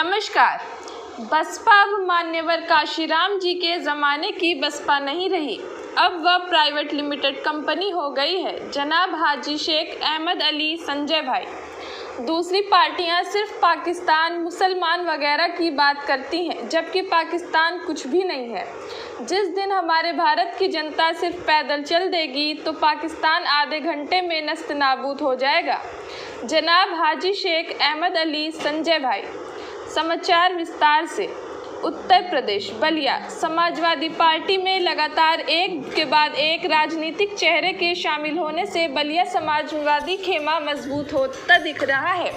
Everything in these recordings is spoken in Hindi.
नमस्कार। बसपा अब मान्यवर काशीराम जी के ज़माने की बसपा नहीं रही, अब वह प्राइवेट लिमिटेड कंपनी हो गई है। जनाब हाजी शेख अहमद अली संजय भाई। दूसरी पार्टियां सिर्फ पाकिस्तान, मुसलमान वगैरह की बात करती हैं, जबकि पाकिस्तान कुछ भी नहीं है। जिस दिन हमारे भारत की जनता सिर्फ पैदल चल देगी तो पाकिस्तान आधे घंटे में नस्त नाबूद हो जाएगा। जनाब हाजी शेख अहमद अली संजय भाई। समाचार विस्तार से। उत्तर प्रदेश बलिया समाजवादी पार्टी में लगातार एक के बाद एक राजनीतिक चेहरे के शामिल होने से बलिया समाजवादी खेमा मजबूत होता दिख रहा है।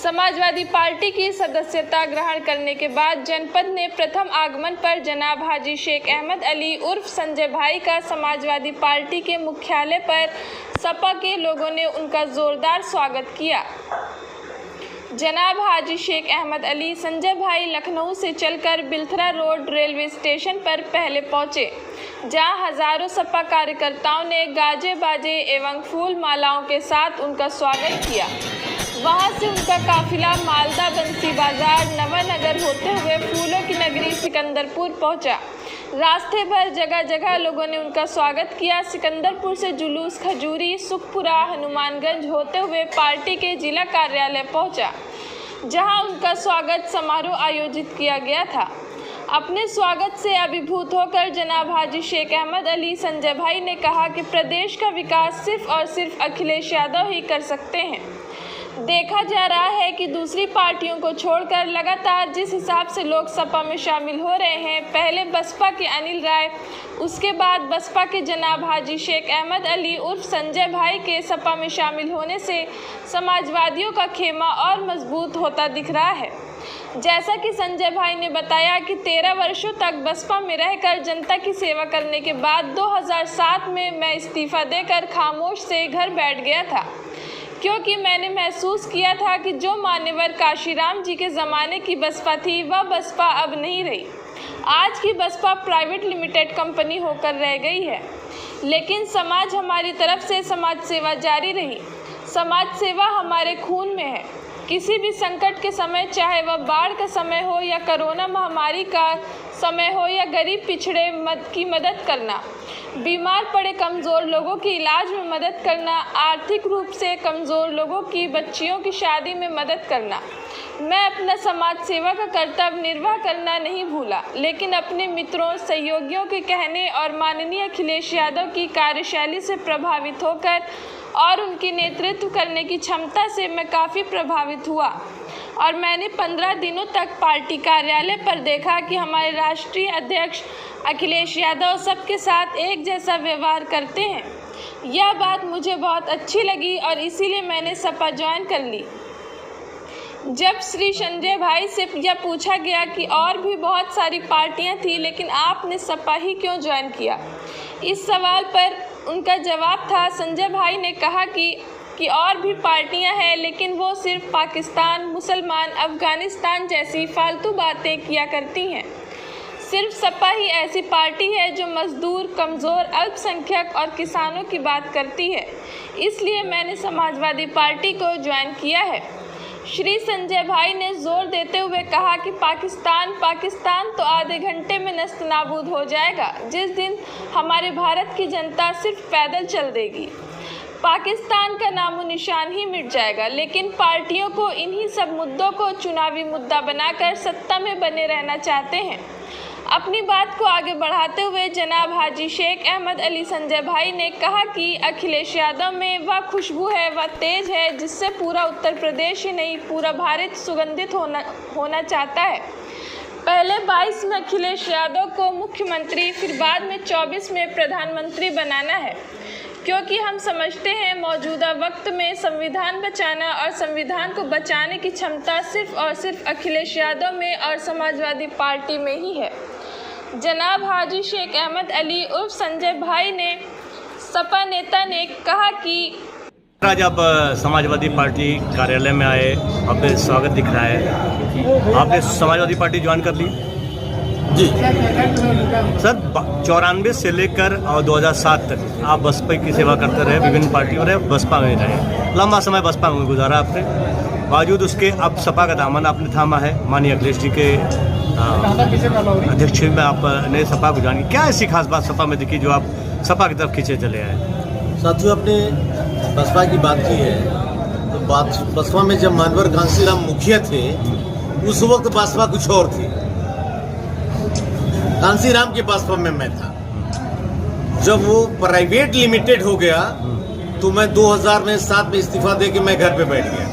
समाजवादी पार्टी की सदस्यता ग्रहण करने के बाद जनपद ने प्रथम आगमन पर जनाब हाजी शेख अहमद अली उर्फ संजय भाई का समाजवादी पार्टी के मुख्यालय पर सपा के लोगों ने उनका जोरदार स्वागत किया। जनाब हाजी शेख अहमद अली संजय भाई लखनऊ से चलकर बिलथरा रोड रेलवे स्टेशन पर पहले पहुंचे, जहां हजारों सपा कार्यकर्ताओं ने गाजे बाजे एवं फूल मालाओं के साथ उनका स्वागत किया। वहां से उनका काफिला मालदा बंसी बाजार नवानगर होते हुए फूलों की नगरी सिकंदरपुर पहुंचा। रास्ते भर जगह जगह लोगों ने उनका स्वागत किया। सिकंदरपुर से जुलूस खजूरी, सुखपुरा, हनुमानगंज होते हुए पार्टी के जिला कार्यालय पहुंचा, जहां उनका स्वागत समारोह आयोजित किया गया था। अपने स्वागत से अभिभूत होकर जनाब हाजी शेख अहमद अली संजय भाई ने कहा कि प्रदेश का विकास सिर्फ और सिर्फ अखिलेश यादव ही कर सकते हैं। देखा जा रहा है कि दूसरी पार्टियों को छोड़कर लगातार जिस हिसाब से लोग सपा में शामिल हो रहे हैं, पहले बसपा के अनिल राय, उसके बाद बसपा के जनाब हाजी शेख अहमद अली उर्फ संजय भाई के सपा में शामिल होने से समाजवादियों का खेमा और मजबूत होता दिख रहा है। जैसा कि संजय भाई ने बताया कि 13 वर्षों तक बसपा में रहकर जनता की सेवा करने के बाद 2007 में मैं इस्तीफा देकर खामोश से घर बैठ गया था, क्योंकि मैंने महसूस किया था कि जो मान्यवर काशीराम जी के ज़माने की बसपा थी, वह बसपा अब नहीं रही। आज की बसपा प्राइवेट लिमिटेड कंपनी होकर रह गई है, लेकिन समाज हमारी तरफ से समाज सेवा जारी रही। समाज सेवा हमारे खून में है। किसी भी संकट के समय, चाहे वह बाढ़ का समय हो या कोरोना महामारी का समय हो या गरीब पिछड़े की मदद करना, बीमार पड़े कमज़ोर लोगों की इलाज में मदद करना, आर्थिक रूप से कमज़ोर लोगों की बच्चियों की शादी में मदद करना, मैं अपना समाज सेवा का कर्तव्य निर्वाह करना नहीं भूला। लेकिन अपने मित्रों, सहयोगियों के कहने और माननीय अखिलेश यादव की कार्यशैली से प्रभावित होकर और उनकी नेतृत्व करने की क्षमता से मैं काफ़ी प्रभावित हुआ और मैंने 15 दिनों तक पार्टी कार्यालय पर देखा कि हमारे राष्ट्रीय अध्यक्ष अखिलेश यादव सबके साथ एक जैसा व्यवहार करते हैं। यह बात मुझे बहुत अच्छी लगी और इसीलिए मैंने सपा ज्वाइन कर ली। जब श्री संजय भाई से यह पूछा गया कि और भी बहुत सारी पार्टियां थी, लेकिन आपने सपा ही क्यों ज्वाइन किया, इस सवाल पर उनका जवाब था, संजय भाई ने कहा कि और भी पार्टियां हैं, लेकिन वो सिर्फ पाकिस्तान, मुसलमान, अफ़गानिस्तान जैसी फालतू बातें किया करती हैं। सिर्फ सपा ही ऐसी पार्टी है जो मजदूर, कमज़ोर, अल्पसंख्यक और किसानों की बात करती है। इसलिए मैंने समाजवादी पार्टी को ज्वाइन किया है। श्री संजय भाई ने जोर देते हुए कहा कि पाकिस्तान तो आधे घंटे में नस्त नाबूद हो जाएगा। जिस दिन हमारे भारत की जनता सिर्फ पैदल चल देगी, पाकिस्तान का नामो निशान ही मिट जाएगा। लेकिन पार्टियों को इन्हीं सब मुद्दों को चुनावी मुद्दा बनाकर सत्ता में बने रहना चाहते हैं। अपनी बात को आगे बढ़ाते हुए जनाब हाजी शेख अहमद अली संजय भाई ने कहा कि अखिलेश यादव में वह खुशबू है, वह तेज है, जिससे पूरा उत्तर प्रदेश ही नहीं पूरा भारत सुगंधित होना चाहता है। पहले 22 में अखिलेश यादव को मुख्यमंत्री, फिर बाद में 24 में प्रधानमंत्री बनाना है, क्योंकि हम समझते हैं मौजूदा वक्त में संविधान बचाना और संविधान को बचाने की क्षमता सिर्फ और सिर्फ अखिलेश यादव में और समाजवादी पार्टी में ही है। जनाब हाजी शेख अहमद अली उर्फ संजय भाई ने सपा नेता ने कहा कि आज आप समाजवादी पार्टी कार्यालय में आए, आपका स्वागत दिख रहा है। आपने समाजवादी पार्टी ज्वाइन कर ली? जी सर, 94 से लेकर 2007 तक आप बसपा की सेवा करते रहे, विभिन्न पार्टियों रहे, बसपा में रहे, लंबा समय बसपा में गुजारा आपने। बावजूद उसके अब सपा का दामन आपने थामा है। माननीय अखिलेश जी के अध्यक्ष में आपने सपा को जानी, क्या ऐसी खास बात सपा में दिखी जो आप सपा की तरफ खींचे चले आए? साथियों, आपने बसपा की बात की है तो बसपा में जब मानवर घासीराम मुखिया थे उस वक्त बसपा कुछ और थी। घासीराम के बसपा में मैं था। जब वो प्राइवेट लिमिटेड हो गया तो मैं 2007 में इस्तीफा दे के मैं घर पे बैठ गया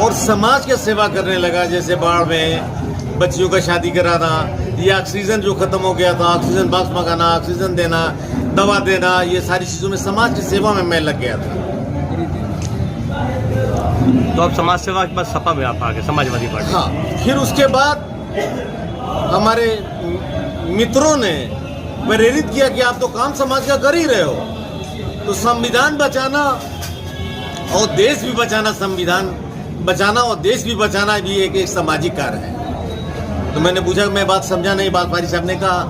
और समाज की सेवा करने लगा। जैसे बाढ़ में बच्चियों का शादी कराना या ऑक्सीजन जो खत्म हो गया था, ऑक्सीजन बॉक्स मंगाना, ऑक्सीजन देना, दवा देना, ये सारी चीज़ों में समाज की सेवा में मैं लग गया था। तो अब समाज सेवा के बाद सपा में आप आ गए, समाजवादी पार्टी। हाँ, फिर उसके बाद हमारे मित्रों ने प्रेरित किया कि आप तो काम समाज का कर ही रहे हो, तो संविधान बचाना और देश भी बचाना, संविधान बचाना और देश भी बचाना भी एक सामाजिक कार्य है। तो मैंने पूछा, मैं बात समझा नहीं। बात पारी साहब ने कहा,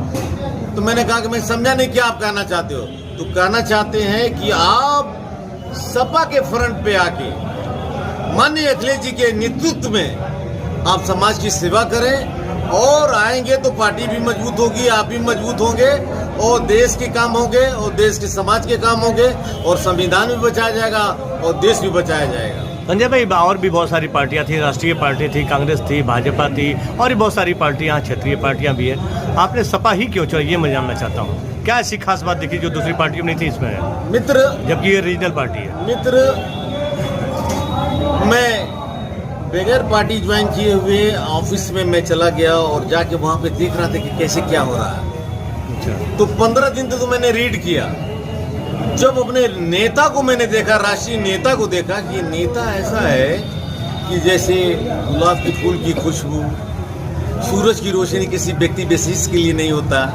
तो मैंने कहा कि मैं समझा नहीं, क्या आप कहना चाहते हो? तो कहना चाहते हैं कि आप सपा के फ्रंट पे आके माननीय अखिलेश जी के नेतृत्व में आप समाज की सेवा करें और आएंगे तो पार्टी भी मजबूत होगी, आप भी मजबूत होंगे और देश के काम होंगे और देश के समाज के काम होंगे और संविधान भी बचाया जाएगा और देश भी बचाया जाएगा। संजय भाई, और भी बहुत सारी पार्टियां थी, राष्ट्रीय पार्टी थी, कांग्रेस थी, भाजपा थी और भी बहुत सारी पार्टियां, क्षेत्रीय पार्टियां भी है। आपने सपा ही क्यों चुना, ये मैं जानना चाहता हूँ। क्या ऐसी खास बात दिखी जो दूसरी पार्टियों में नहीं थी इसमें मित्र? जबकि ये रीजनल पार्टी है। मित्र, मैं बगैर पार्टी ज्वाइन किए हुए ऑफिस में मैं चला गया और जाके वहाँ पे देख रहा था कि कैसे क्या हो रहा है। तो 15 दिन तो मैंने रीड किया। जब अपने नेता को मैंने देखा, राष्ट्रीय नेता को देखा कि नेता ऐसा है कि जैसे गुलाब के फूल की खुशबू, सूरज की रोशनी किसी व्यक्ति विशेष के लिए नहीं होता,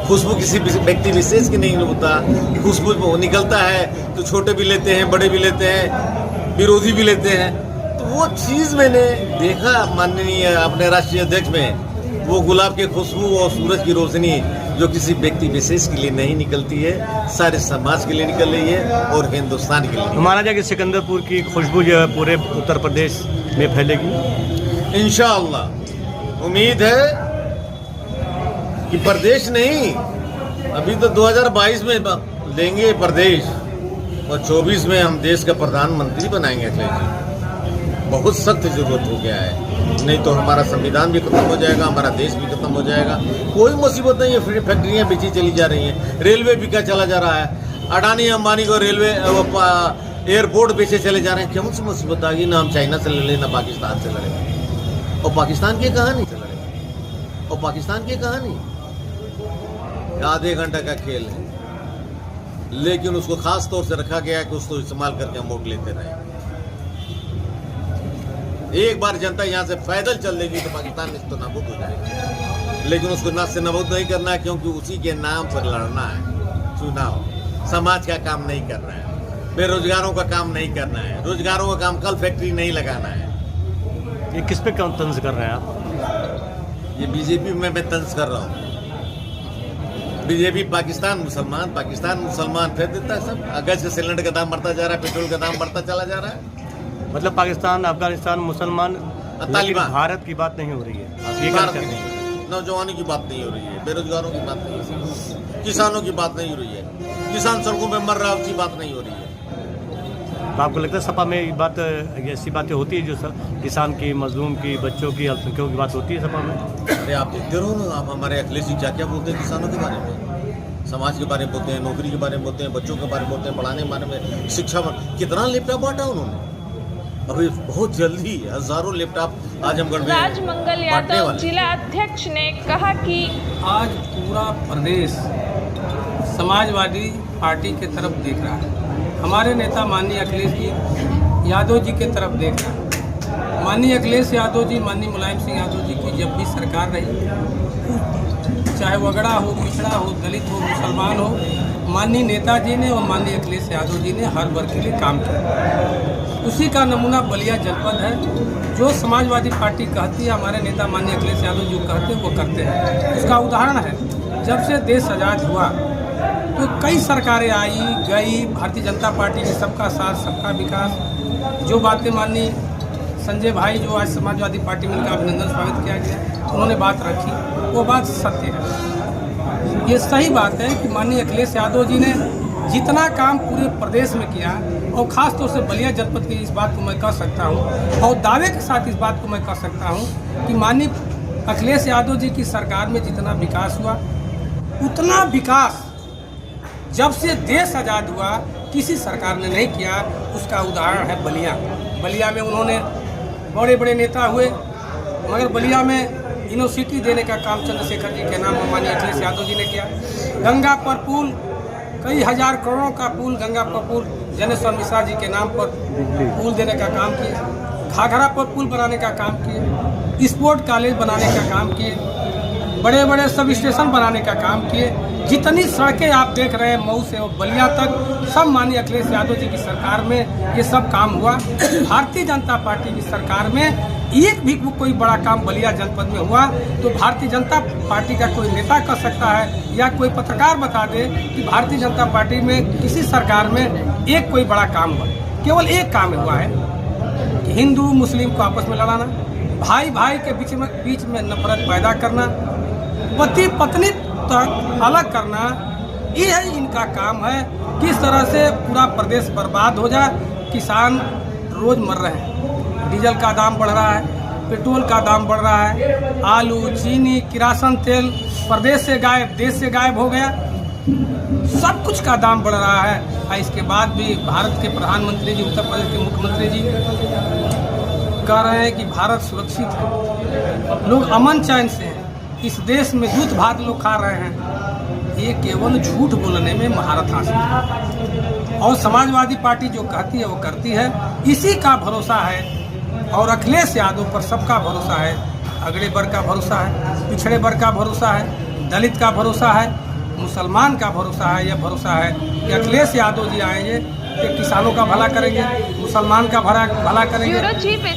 खुशबू किसी व्यक्ति विशेष के नहीं होता। खुशबू निकलता है तो छोटे भी लेते हैं, बड़े भी लेते हैं, विरोधी भी लेते हैं। तो वो चीज़ मैंने देखा माननीय अपने राष्ट्रीय अध्यक्ष में, वो गुलाब की खुशबू और सूरज की रोशनी जो किसी व्यक्ति विशेष के लिए नहीं निकलती है, सारे समाज के लिए निकल रही है और हिंदुस्तान के लिए। महाराजा के सिकंदरपुर की खुशबू जो है पूरे उत्तर प्रदेश में फैलेगी इंशाअल्लाह। उम्मीद है कि प्रदेश नहीं, अभी तो 2022 में लेंगे प्रदेश और 24 में हम देश का प्रधानमंत्री बनाएंगे अखिलेश जी। बहुत सख्त जरूरत हो गया है, नहीं तो हमारा संविधान भी खत्म हो जाएगा, हमारा देश भी खत्म हो जाएगा। कोई मुसीबत नहीं है, फैक्ट्रियाँ बेची चली जा रही हैं, रेलवे बिका चला जा रहा है, अडानी अंबानी को रेलवे एयरपोर्ट बेचे चले जा रहे हैं। क्यों सी मुसीबत आ गई? ना हम चाइना से लड़े ना पाकिस्तान से लड़े। और पाकिस्तान की कहानी से लड़े, और पाकिस्तान की कहानी आधे घंटे का खेल है, लेकिन उसको खास तौर से रखा गया है कि उसको इस्तेमाल करके हम वोट लेते रहे। एक बार जनता यहाँ से पैदल चल देगी तो पाकिस्तान में तो नाबूद हो जाएगा, लेकिन उसको ना से नाबूद नहीं करना है, क्योंकि उसी के नाम पर लड़ना है चुनाव। समाज का काम नहीं करना है, बेरोजगारों का काम नहीं करना है, रोजगारों का काम, कल फैक्ट्री नहीं लगाना है। ये किस पे तंज कर रहे हैं आप? ये बीजेपी में मैं तंज कर रहा हूँ। बीजेपी पाकिस्तान मुसलमान फिर देता है सब। अगस्त से सिलेंडर का दाम बढ़ता जा रहा है, पेट्रोल का दाम बढ़ता चला जा रहा है। मतलब पाकिस्तान, अफगानिस्तान, मुसलमान, तालिबान। भारत की बात नहीं हो रही है। आप ये भारत कहते की हैं? नहीं, नौजवानों की बात नहीं हो रही है, बेरोजगारों की बात नहीं हो रही है, किसानों की बात नहीं हो रही है, किसान सड़कों में मर रहा है उसकी बात नहीं हो रही है। तो आपको लगता है सपा में ये बात, ऐसी बातें होती है जो किसान की, मजलूम की, बच्चों की, अल्पसंख्यकों की बात होती है सपा में? अरे आप देखते रहो ना, आप हमारे अखिलेश जी क्या क्या बोलते हैं किसानों के बारे में, समाज के बारे में बोलते हैं, नौकरी के बारे में बोलते हैं, बच्चों के बारे में बोलते हैं, पढ़ाने के बारे में, शिक्षा में कितना लैपटॉप बांटा उन्होंने। अभी बहुत जल्दी हजारों लैपटॉप आजमगढ़ में राजमंगल यादव जिला अध्यक्ष ने कहा कि आज पूरा प्रदेश समाजवादी पार्टी की तरफ देख रहा है। हमारे नेता माननीय अखिलेश जी यादव जी के तरफ देख रहा है। माननीय अखिलेश यादव जी, माननीय मुलायम सिंह यादव जी की जब भी सरकार रही, चाहे वगड़ा हो, पिछड़ा हो, दलित हो, मुसलमान हो, माननीय नेताजी ने और माननीय अखिलेश यादव जी ने हर वर्ग के लिए काम किया। उसी का नमूना बलिया जनपद है। जो समाजवादी पार्टी कहती है, हमारे नेता माननीय अखिलेश यादव जो कहते हैं वो करते हैं। उसका उदाहरण है, जब से देश आज़ाद हुआ तो कई सरकारें आई गई, भारतीय जनता पार्टी ने सबका साथ सबका विकास, जो बातें माननीय संजय भाई जो आज समाजवादी पार्टी में उनका अभिनंदन स्वागत किया गया, उन्होंने बात रखी, वो बात सत्य है। ये सही बात है कि माननीय अखिलेश यादव जी ने जितना काम पूरे प्रदेश में किया, और ख़ास तौर से बलिया जनपद की इस बात को मैं कह सकता हूँ और दावे के साथ इस बात को मैं कह सकता हूँ कि माननीय अखिलेश यादव जी की सरकार में जितना विकास हुआ, उतना विकास जब से देश आज़ाद हुआ किसी सरकार ने नहीं किया। उसका उदाहरण है बलिया। बलिया में उन्होंने बड़े बड़े नेता हुए, मगर बलिया में यूनिवर्सिटी देने का काम चंद्रशेखर जी के नाम माननीय अखिलेश यादव जी ने किया। गंगा पर पुल, कई हजार करोड़ों का पुल, गंगा पर पुल जनेश्वर मिश्रा जी के नाम पर पुल देने का काम किए। घाघरा पर पुल बनाने का काम किए, स्पोर्ट कॉलेज बनाने का काम किए, बड़े बड़े सब स्टेशन बनाने का काम किए। जितनी सड़कें आप देख रहे हैं मऊ से बलिया तक, सब माननीय अखिलेश यादव जी की सरकार में ये सब काम हुआ। भारतीय जनता पार्टी की सरकार में एक भी कोई बड़ा काम बलिया जनपद में हुआ तो भारतीय जनता पार्टी का कोई नेता कर सकता है या कोई पत्रकार बता दे कि भारतीय जनता पार्टी में किसी सरकार में एक कोई बड़ा काम हुआ। केवल एक काम हुआ है कि हिंदू मुस्लिम को आपस में लड़ाना, भाई भाई के बीच में नफरत पैदा करना, पति पत्नी तक अलग करना, ये है इनका काम है। किस तरह से पूरा प्रदेश बर्बाद हो जाए। किसान रोज मर रहे हैं, डीजल का दाम बढ़ रहा है, पेट्रोल का दाम बढ़ रहा है, आलू चीनी किरासन तेल प्रदेश से गायब, देश से गायब हो गया, सब कुछ का दाम बढ़ रहा है। और इसके बाद भी भारत के प्रधानमंत्री जी, उत्तर प्रदेश के मुख्यमंत्री जी कह रहे हैं कि भारत सुरक्षित है, लोग अमन चैन से हैं, इस देश में दूध भात लोग खा रहे हैं। ये केवल झूठ बोलने में महारत हासिल है और समाजवादी पार्टी जो कहती है वो करती है। इसी का भरोसा है और अखिलेश यादव पर सबका भरोसा है। अगड़े वर्ग का भरोसा है, पिछड़े वर्ग का भरोसा है, दलित का भरोसा है, मुसलमान का भरोसा है। यह भरोसा है कि अखिलेश यादव जी आएंगे कि किसानों का भला करेंगे, मुसलमान का भला करेंगे,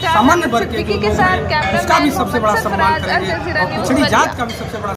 सामान्य वर्ग के जो लोग हैं उसका भी सबसे बड़ा सम्मान करेंगे और पिछड़ी जात का भी सबसे बड़ा